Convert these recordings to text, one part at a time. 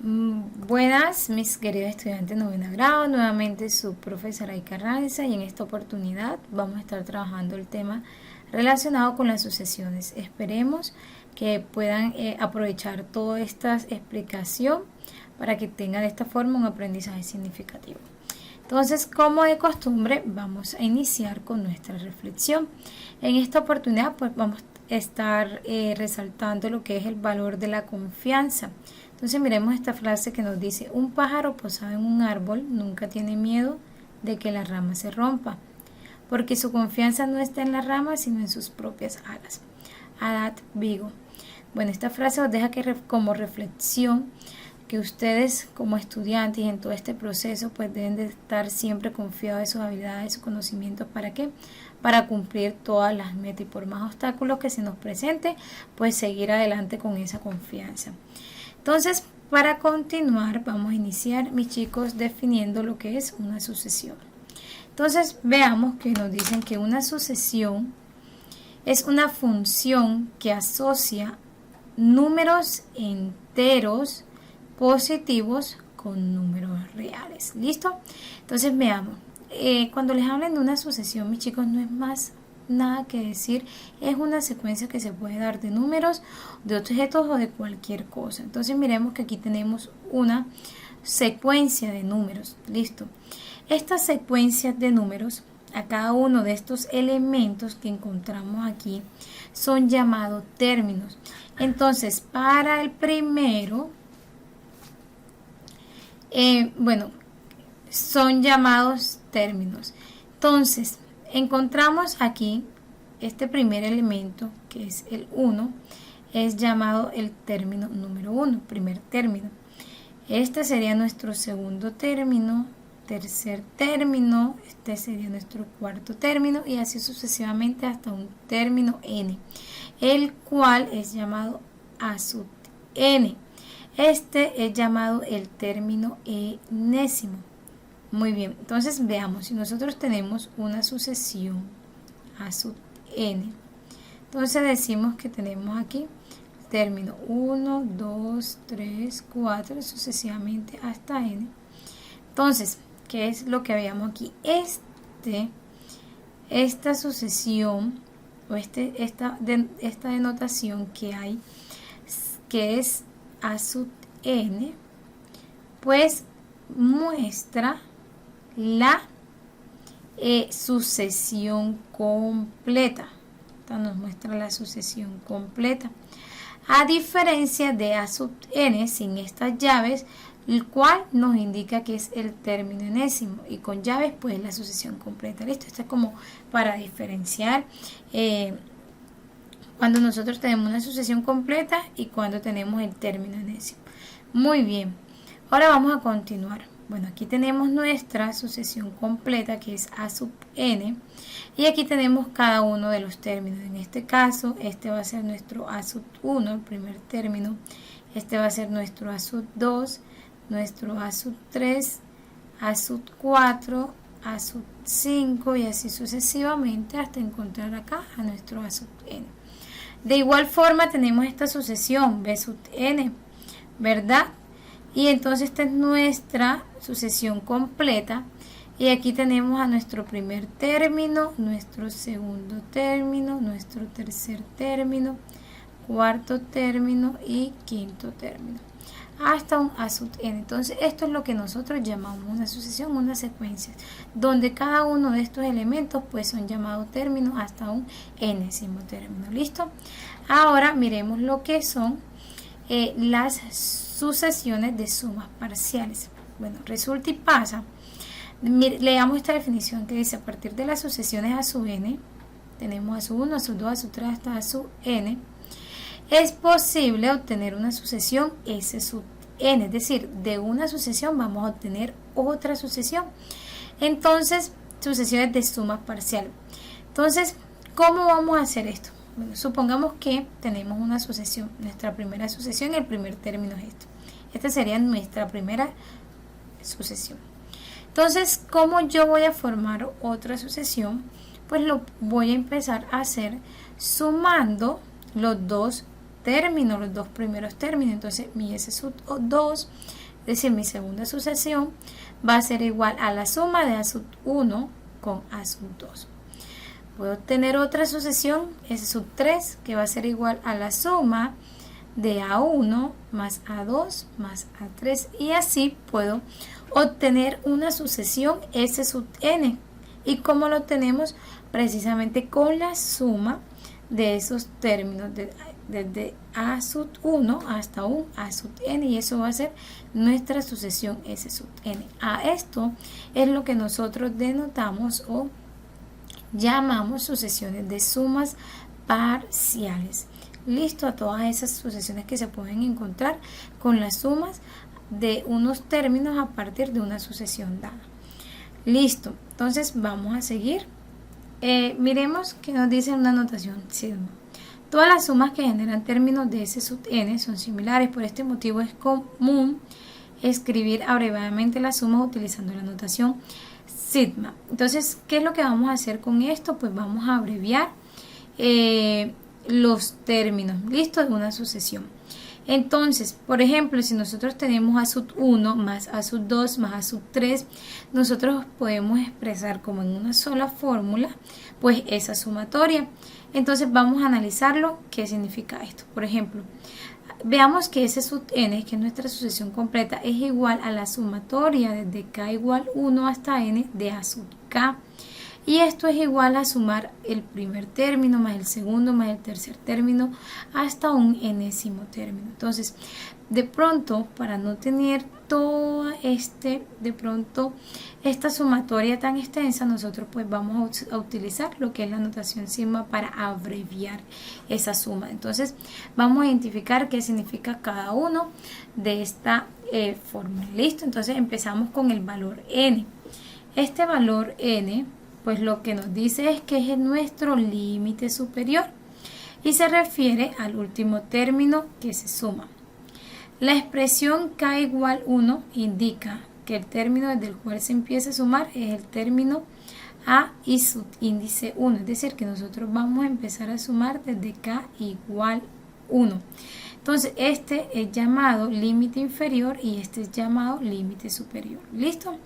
Buenas, mis queridos estudiantes de noveno grado, nuevamente su profesora Aika Ranza, y en esta oportunidad vamos a estar trabajando el tema relacionado con las sucesiones. Esperemos que puedan aprovechar toda esta explicación para que tengan de esta forma un aprendizaje significativo. Entonces, como de costumbre, vamos a iniciar con nuestra reflexión. En esta oportunidad, pues vamos a estar resaltando lo que es el valor de la confianza. Entonces miremos esta frase que nos dice: un pájaro posado en un árbol nunca tiene miedo de que la rama se rompa, porque su confianza no está en la rama, sino en sus propias alas. Haddad Vigo. Bueno, esta frase os deja como reflexión que ustedes como estudiantes en todo este proceso pues deben de estar siempre confiados de sus habilidades, de sus conocimientos. ¿Para qué? Para cumplir todas las metas, y por más obstáculos que se nos presente, pues seguir adelante con esa confianza. Entonces, para continuar, vamos a iniciar, mis chicos, definiendo lo que es una sucesión. Entonces, veamos que nos dicen que una sucesión es una función que asocia números enteros positivos con números reales. ¿Listo? Entonces, veamos. Cuando les hablen de una sucesión, mis chicos, no es más nada que decir, es una secuencia que se puede dar de números, de objetos o de cualquier cosa. Entonces miremos que aquí tenemos una secuencia de números. Listo. Estas secuencias de números, a cada uno de estos elementos que encontramos aquí, son llamados términos. Entonces, para el primero, son llamados términos. Entonces, encontramos aquí este primer elemento, que es el 1, es llamado el término número 1, primer término. Este sería nuestro segundo término, tercer término, este sería nuestro cuarto término, y así sucesivamente hasta un término n, el cual es llamado a sub n. Este es llamado el término enésimo. Muy bien, entonces veamos, si nosotros tenemos una sucesión a sub n, entonces decimos que tenemos aquí el término 1, 2, 3, 4, sucesivamente hasta n. Entonces, ¿qué es lo que habíamos aquí? Esta sucesión o esta denotación que hay, que es a sub n, pues muestra la sucesión completa. Esta nos muestra la sucesión completa, a diferencia de a sub n sin estas llaves, el cual nos indica que es el término enésimo, y con llaves pues la sucesión completa. Listo, esto es como para diferenciar cuando nosotros tenemos una sucesión completa y cuando tenemos el término enésimo. Muy bien, ahora vamos a continuar. Bueno, aquí tenemos nuestra sucesión completa, que es a sub n, y aquí tenemos cada uno de los términos. En este caso, este va a ser nuestro a sub 1, el primer término, este va a ser nuestro a sub 2, nuestro a sub 3, a sub 4, a sub 5, y así sucesivamente hasta encontrar acá a nuestro a sub n. De igual forma tenemos esta sucesión b sub n, ¿verdad? Y entonces esta es nuestra sucesión completa, y aquí tenemos a nuestro primer término, nuestro segundo término, nuestro tercer término, cuarto término y quinto término, hasta un a sub n. Entonces esto es lo que nosotros llamamos una sucesión, una secuencia, donde cada uno de estos elementos pues son llamados términos hasta un enésimo término. ¿Listo? Ahora miremos lo que son las sucesiones de sumas parciales. Bueno, resulta y pasa, leamos esta definición que dice: a partir de las sucesiones a sub n, tenemos a sub 1, a sub 2, a sub 3 hasta a sub n, es posible obtener una sucesión S sub n, es decir, de una sucesión vamos a obtener otra sucesión. Entonces, sucesiones de sumas parciales. Entonces, ¿cómo vamos a hacer esto? Bueno, supongamos que tenemos una sucesión, nuestra primera sucesión, el primer término es esto. Esta sería nuestra primera sucesión. Entonces, ¿cómo yo voy a formar otra sucesión? Pues lo voy a empezar a hacer sumando los dos término, los dos primeros términos. Entonces mi S sub 2, es decir, mi segunda sucesión, va a ser igual a la suma de A sub 1 con A sub 2. Puedo tener otra sucesión, S sub 3, que va a ser igual a la suma de A1 más A2 más A3, y así puedo obtener una sucesión S sub n. ¿Y cómo lo tenemos? Precisamente con la suma de esos términos desde A sub 1 hasta un A sub n, y eso va a ser nuestra sucesión S sub n. A esto es lo que nosotros denotamos o llamamos sucesiones de sumas parciales. Listo, a todas esas sucesiones que se pueden encontrar con las sumas de unos términos a partir de una sucesión dada. Listo, entonces vamos a seguir. Miremos que nos dice una notación sigma. Todas las sumas que generan términos de S sub n son similares, por este motivo es común escribir abreviadamente las sumas utilizando la notación sigma. Entonces, ¿qué es lo que vamos a hacer con esto? Pues vamos a abreviar los términos, listo, de una sucesión. Entonces, por ejemplo, si nosotros tenemos A sub 1 más A sub 2 más A sub 3, nosotros podemos expresar como en una sola fórmula, pues esa sumatoria. Entonces vamos a analizarlo, qué significa esto. Por ejemplo, veamos que S sub n, que es nuestra sucesión completa, es igual a la sumatoria desde k igual 1 hasta n de A sub k. Y esto es igual a sumar el primer término más el segundo más el tercer término hasta un enésimo término. Entonces, de pronto, para no tener toda esta sumatoria tan extensa, nosotros pues vamos a utilizar lo que es la notación sigma para abreviar esa suma. Entonces, vamos a identificar qué significa cada uno de esta fórmula. ¿Listo? Entonces, empezamos con el valor n. Este valor n, pues lo que nos dice es que es nuestro límite superior y se refiere al último término que se suma. La expresión k igual 1 indica que el término desde el cual se empieza a sumar es el término a y su índice 1, es decir, que nosotros vamos a empezar a sumar desde k igual 1. Entonces este es llamado límite inferior y este es llamado límite superior. ¿Listo?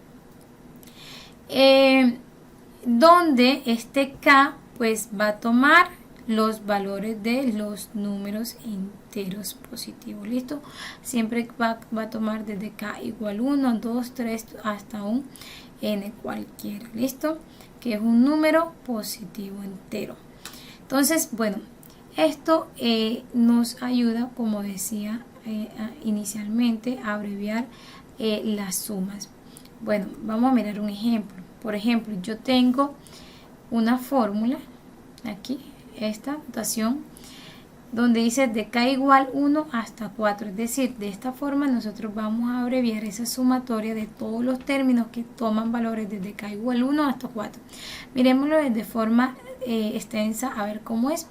Donde este k pues va a tomar los valores de los números enteros positivos. ¿Listo? Siempre va a tomar desde k igual 1, 2, 3 hasta un n cualquiera. ¿Listo? Que es un número positivo entero. Entonces, bueno, esto nos ayuda, como decía inicialmente, a abreviar las sumas. Bueno, vamos a mirar un ejemplo. Por ejemplo, yo tengo una fórmula, aquí, esta notación, donde dice de k igual 1 hasta 4. Es decir, de esta forma nosotros vamos a abreviar esa sumatoria de todos los términos que toman valores desde k igual 1 hasta 4. Miremoslo de forma extensa, a ver cómo es.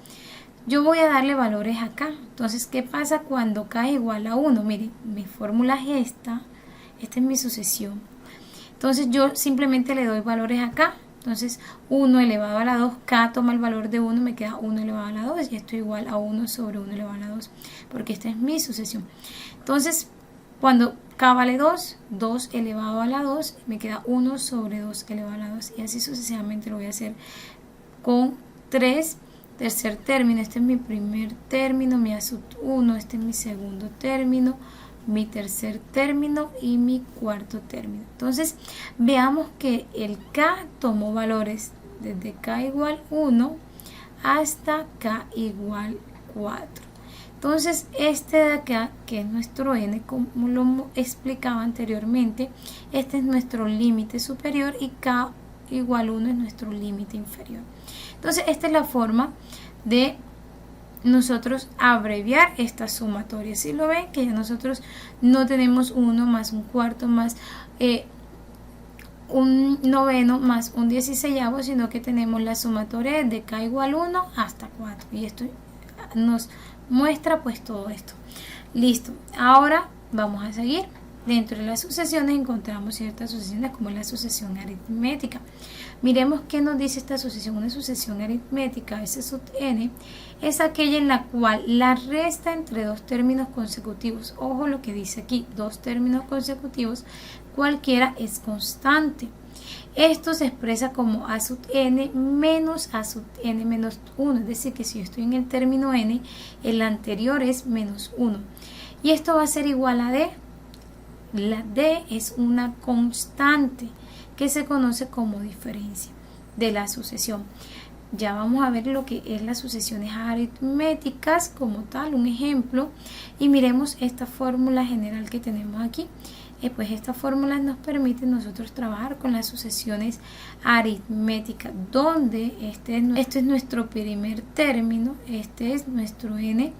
Yo voy a darle valores acá. Entonces, ¿qué pasa cuando k es igual a 1? Miren, mi fórmula es esta es mi sucesión. Entonces yo simplemente le doy valores acá. Entonces 1 elevado a la 2, k toma el valor de 1, me queda 1 elevado a la 2 y esto igual a 1 sobre 1 elevado a la 2, porque esta es mi sucesión. Entonces cuando k vale 2, 2 elevado a la 2, me queda 1 sobre 2 elevado a la 2, y así sucesivamente lo voy a hacer con 3. Tercer término, este es mi primer término, mi A sub 1, este es mi segundo término, mi tercer término y mi cuarto término. Entonces veamos que el k tomó valores desde k igual 1 hasta k igual 4. Entonces este de acá, que es nuestro n, como lo explicaba anteriormente, este es nuestro límite superior y k igual 1 es nuestro límite inferior. Entonces esta es la forma de nosotros abreviar esta sumatoria. Si lo ven, que ya nosotros no tenemos 1 más un cuarto más un noveno más un 16avo, sino que tenemos la sumatoria de k igual 1 hasta 4, y esto nos muestra pues todo esto. Listo, ahora vamos a seguir. Dentro de las sucesiones encontramos ciertas sucesiones como la sucesión aritmética. Miremos qué nos dice esta sucesión. Una sucesión aritmética, S sub n, es aquella en la cual la resta entre dos términos consecutivos, ojo lo que dice aquí, dos términos consecutivos, cualquiera es constante. Esto se expresa como a sub n menos a sub n menos 1, es decir, que si yo estoy en el término n, el anterior es menos 1. Y esto va a ser igual a d. La d es una constante que se conoce como diferencia de la sucesión. Ya vamos a ver lo que es las sucesiones aritméticas como tal, un ejemplo, y miremos esta fórmula general que tenemos aquí. Pues esta fórmula nos permite nosotros trabajar con las sucesiones aritméticas, donde este es nuestro primer término, este es nuestro n,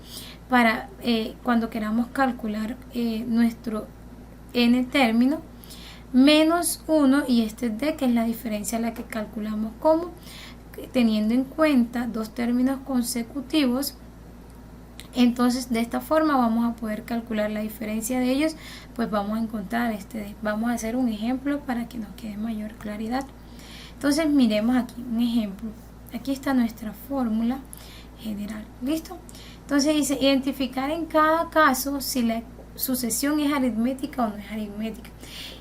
para cuando queramos calcular nuestro n término, menos 1, y este es d, que es la diferencia a la que calculamos como teniendo en cuenta dos términos consecutivos. Entonces de esta forma vamos a poder calcular la diferencia de ellos, pues vamos a encontrar este d. Vamos a hacer un ejemplo para que nos quede mayor claridad. Entonces miremos aquí un ejemplo. Aquí está nuestra fórmula general, ¿listo? Entonces dice identificar en cada caso si la sucesión es aritmética o no es aritmética.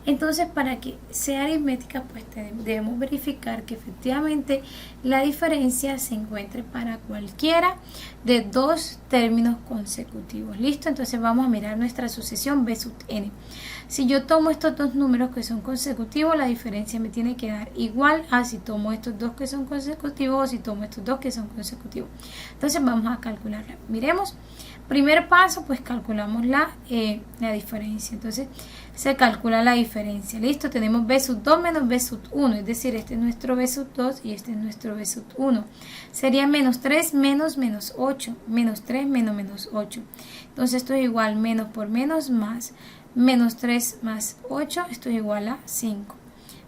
Entonces, para que sea aritmética, pues debemos verificar que efectivamente la diferencia se encuentre para cualquiera de dos términos consecutivos. ¿Listo? Entonces vamos a mirar nuestra sucesión b sub n. Si yo tomo estos dos números que son consecutivos, la diferencia me tiene que dar igual a si tomo estos dos que son consecutivos o si tomo estos dos que son consecutivos. Entonces vamos a calcularla. Miremos. Primer paso, pues calculamos la diferencia. Entonces se calcula la diferencia. Listo, tenemos b sub 2 menos b sub 1, es decir, este es nuestro b sub 2 y este es nuestro b sub 1. Sería menos 3 menos menos 8, menos 3 menos menos 8. Entonces esto es igual menos por menos más, menos 3 más 8, esto es igual a 5.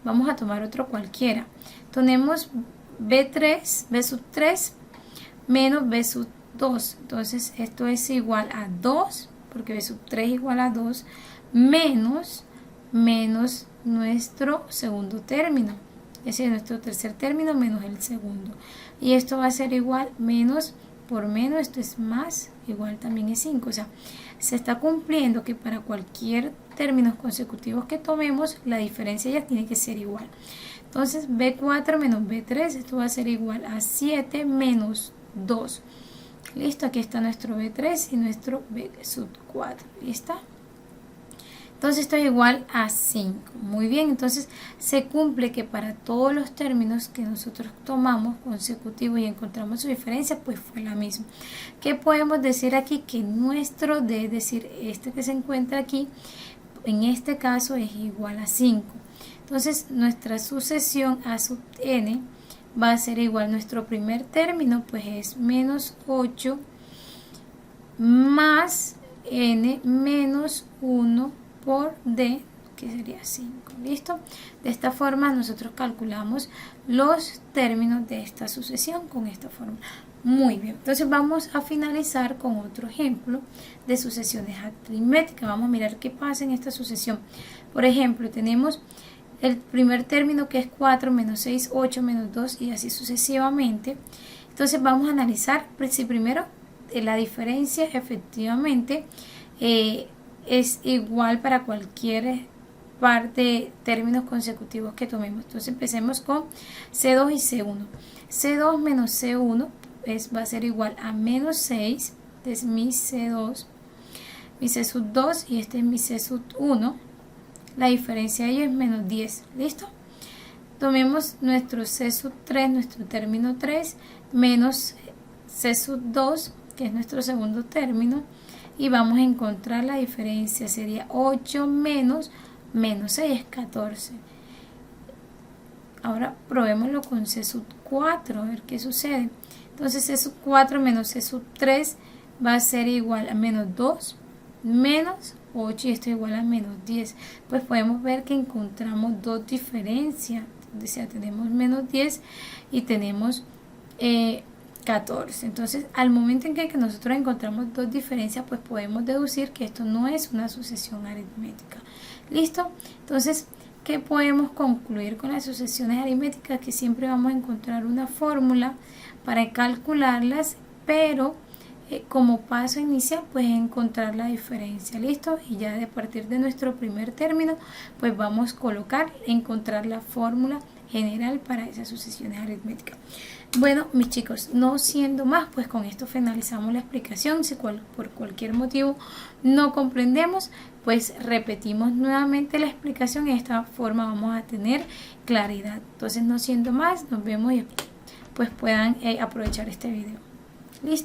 Vamos a tomar otro cualquiera. Tenemos b3, b sub 3 menos b sub 2, entonces esto es igual a 2, porque b sub 3 igual a 2, menos nuestro segundo término, es decir, nuestro tercer término menos el segundo, y esto va a ser igual menos por menos, esto es más, igual también es 5, o sea, se está cumpliendo que para cualquier términos consecutivos que tomemos, la diferencia ya tiene que ser igual. Entonces b4 menos b3, esto va a ser igual a 7 menos 2. Listo, aquí está nuestro B3 y nuestro B sub 4. ¿Listo? Entonces esto es igual a 5. Muy bien, entonces se cumple que para todos los términos que nosotros tomamos consecutivos y encontramos su diferencia, pues fue la misma. ¿Qué podemos decir aquí? Que nuestro D, es decir, este que se encuentra aquí, en este caso es igual a 5. Entonces nuestra sucesión A sub n va a ser igual, nuestro primer término pues es menos 8 más n menos 1 por d, que sería 5. ¿Listo? De esta forma nosotros calculamos los términos de esta sucesión con esta fórmula. Muy bien, entonces vamos a finalizar con otro ejemplo de sucesiones aritméticas. Vamos a mirar qué pasa en esta sucesión. Por ejemplo, tenemos el primer término que es 4 menos 6, 8 menos 2 y así sucesivamente. Entonces vamos a analizar si primero la diferencia efectivamente es igual para cualquier par de términos consecutivos que tomemos. Entonces empecemos con C2 y C1. C2 menos C1 va a ser igual a menos 6, este es mi C2, mi C sub 2 y este es mi C sub 1. La diferencia de ellos es menos 10. ¿Listo? Tomemos nuestro C sub 3, nuestro término 3, menos C sub 2, que es nuestro segundo término, y vamos a encontrar la diferencia. Sería 8 menos 6 es 14. Ahora probémoslo con C sub 4, a ver qué sucede. Entonces C sub 4 menos C sub 3 va a ser igual a menos 2 menos 8 y esto es igual a menos 10. Pues podemos ver que encontramos dos diferencias. O sea, tenemos menos 10 y tenemos 14. Entonces, al momento en que nosotros encontramos dos diferencias, pues podemos deducir que esto no es una sucesión aritmética. ¿Listo? Entonces, ¿qué podemos concluir con las sucesiones aritméticas? Que siempre vamos a encontrar una fórmula para calcularlas, pero como paso inicial pues encontrar la diferencia, listo, y ya de partir de nuestro primer término pues vamos a encontrar la fórmula general para esas sucesiones aritméticas. Bueno, mis chicos, no siendo más, pues con esto finalizamos la explicación. Si por cualquier motivo no comprendemos, pues repetimos nuevamente la explicación. De esta forma vamos a tener claridad. Entonces, no siendo más, nos vemos y pues puedan aprovechar este video. ¿Listo?